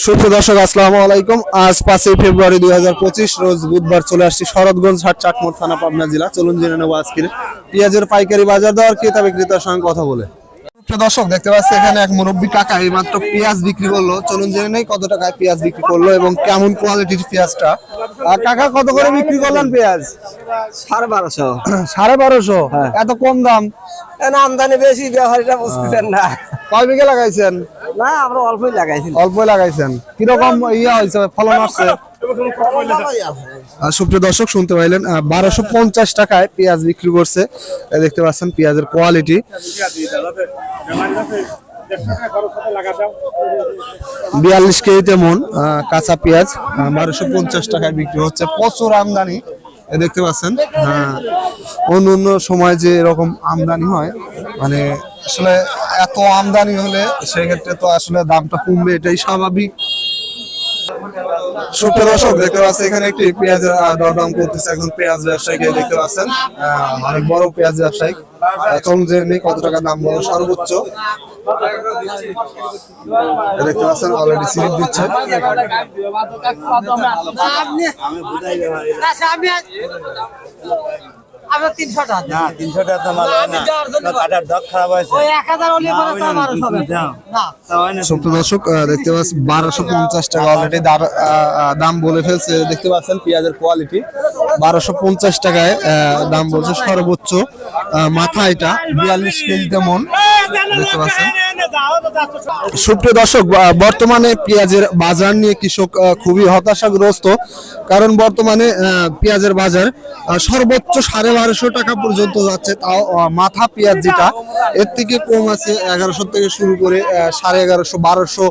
সুপ্রিয় দর্শক আসসালামু আলাইকুম। আজ 5 ফেব্রুয়ারি 2025 রোজ বুধবার চলে আসছি শরৎগঞ্জ হাট, চাটমোহর থানা, পাবনা জেলা। চলুন জেনে নেব আজকের পেঁয়াজের পাইকারি বাজার দর, ক্রেতা বিক্রেতার সঙ্গে কথা বলে। সুপ্রিয় দর্শক দেখতে পাচ্ছি এখানে এক মুরব্বী কাকা এই মাত্র পেঁয়াজ বিক্রি করলো। চলুন জেনে নেই কত টাকায় পেঁয়াজ বিক্রি করলো এবং কেমন কোয়ালিটির পেঁয়াজটা। কাকা কত করে বিক্রি করলেন পেঁয়াজ? 1250। 1250? এত কম দাম? আমদানি বেশি, ব্যাপারীরা বুঝতেছেন না। কয় বিঘা লাগাইছেন? না, আমরা অল্পই লাগাইছি। অল্পই লাগাইছেন। কিরকম ইয়া হয়েছে, ফলন আসছে? সুপ্রিয় দর্শক শুনতে পাইলেন 1250 টাকায় পেঁয়াজ বিক্রি করছে। দেখতে পাচ্ছেন পেঁয়াজের কোয়ালিটি। 42 কেজিতে মন কাঁচা পেঁয়াজ 1250 টাকায় বিক্রি হচ্ছে। প্রচুর আমদানি দেখতে পাচ্ছেন। অন্য সময় যে এরকম আমদানি হয়, মানে আসলে এত আমদানি হলে সেক্ষেত্রে তো আসলে দামটা কমবে, এটাই স্বাভাবিক। সুপ্রিয় দর্শক দেখতে পাচ্ছেন এখানে একটি পেঁয়াজের দরদাম করতেছে একজন পেঁয়াজ ব্যবসায়ীকে দেখতে পাচ্ছেন, অনেক বড় পেঁয়াজ ব্যবসায়ী। চলুন জেনে নেই কত টাকা দাম বলো সর্বোচ্চ। দেখতে পাচ্ছেন অলরেডি স্লিপ দিচ্ছে। সুপ্রিয় দর্শক দেখতে পাচ্ছেন 1250 টাকা অলরেডি দাম বলে ফেলছে। দেখতে পাচ্ছেন পেঁয়াজের কোয়ালিটি 1250 টাকায় দাম বলছে সর্বোচ্চ। মাথা এটা 42 কেজিতে মন দেখতে পাচ্ছেন। সুপ্রিয় দর্শক বর্তমানে পেঁয়াজের বাজার নিয়ে কৃষক খুবই হতাশাগ্রস্ত, কারণ বর্তমানে পেঁয়াজের বাজার সর্বোচ্চ 1250 টাকা পর্যন্ত যাচ্ছে। তাও মাথা পেঁয়াজ যেটা এর থেকে কম আছে 1100 থেকে শুরু করে 1150, 1200,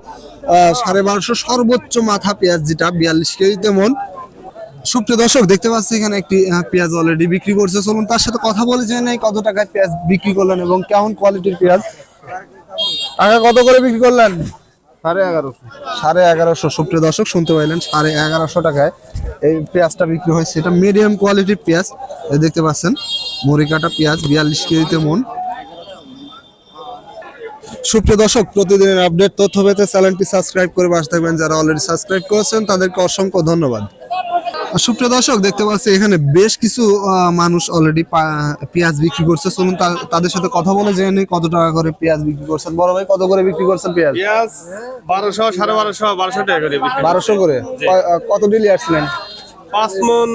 1250 সর্বোচ্চ মাথা পেঁয়াজ যেটা 42 কেজিতে মন। সুপ্রিয় দর্শক দেখতে পাচ্ছি এখানে একটি পেঁয়াজ অলরেডি বিক্রি করছে। চলুন তার সাথে কথা বলে জেনে নেই কত টাকায় পেঁয়াজ বিক্রি করলেন এবং কেমন কোয়ালিটির পেঁয়াজ। টাকা কত করে বিক্রি করলেন? 1150। সুপ্রিয় দর্শক শুনতে পাইলেন 1150 টাকায় এই পেঁয়াজটা বিক্রি হয়েছে। এটা মিডিয়াম কোয়ালিটির পেঁয়াজ দেখতে পাচ্ছেন, মুড়ি কাটা পেঁয়াজ 42 কেজিতে মন। সুপ্রিয় দর্শক প্রতিদিনের আপডেট তথ্য পেতে চ্যানেলটি সাবস্ক্রাইব করে পাশে থাকবেন। যারা অলরেডি সাবস্ক্রাইব করেছেন তাদেরকে অসংখ্য ধন্যবাদ। সুপ্রিয় দর্শক দেখতে পাচ্ছি এখানে বেশ কিছু মানুষ অলরেডি পেঁয়াজ বিক্রি করছে। চলুন তাদের সাথে কথা বলে জেনে নিই কত টাকা করে পেঁয়াজ বিক্রি করছেন। বড় ভাই কত করে বিক্রি করছেন পেঁয়াজ? 1200, 1250 টাকা করে। 1200 করে। কত ডিলি আসছিলেন? 5 মন।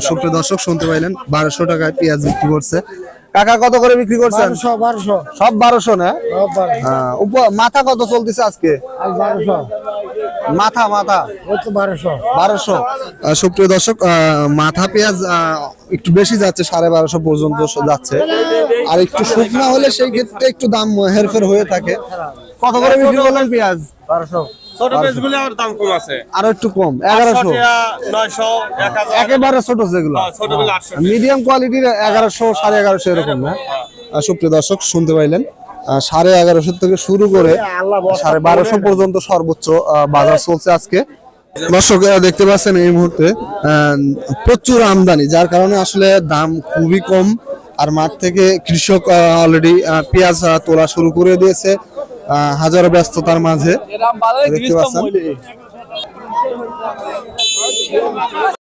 সুপ্রিয় দর্শক শুনতে পাইলেন 1200 টাকায় পেঁয়াজ বিক্রি করছে। কাকা কত করে বিক্রি করছেন? 1200। সব 1200 না? মাথা কত চলতেছে আজকে? মাথা 1200। সুপ্রিয় দর্শক মাথা পেঁয়াজ একটু বেশি যাচ্ছে, 1250 পর্যন্ত যাচ্ছে। আর একটু শুকনা হলে সেই ক্ষেত্রে একটু দাম হেরফের হয়ে থাকে। কত করে বিক্রি করলেন পেঁয়াজ? 1200। ছোট পেঁয়াজগুলো আর দাম কম আছে, আরো একটু কম 1100, 900, 1000। একেবারে ছোট যেগুলো ছোটগুলো 800। মিডিয়াম কোয়ালিটির 1100, 1150 এরকম না? সুপ্রিয় দর্শক শুনতে পাইলেন 1150 থেকে শুরু করে 1250 পর্যন্ত সর্বোচ্চ বাজার চলছে আজকে। দর্শক দেখতে পাচ্ছেন এই মুহূর্তে প্রচুর আমদানি, যার কারণে আসলে দাম খুবই কম। আর মাঠ থেকে কৃষক অলরেডি পেঁয়াজ তোলা শুরু করে দিয়েছে হাজারো ব্যস্ততার মাঝে। দেখতে পাচ্ছেন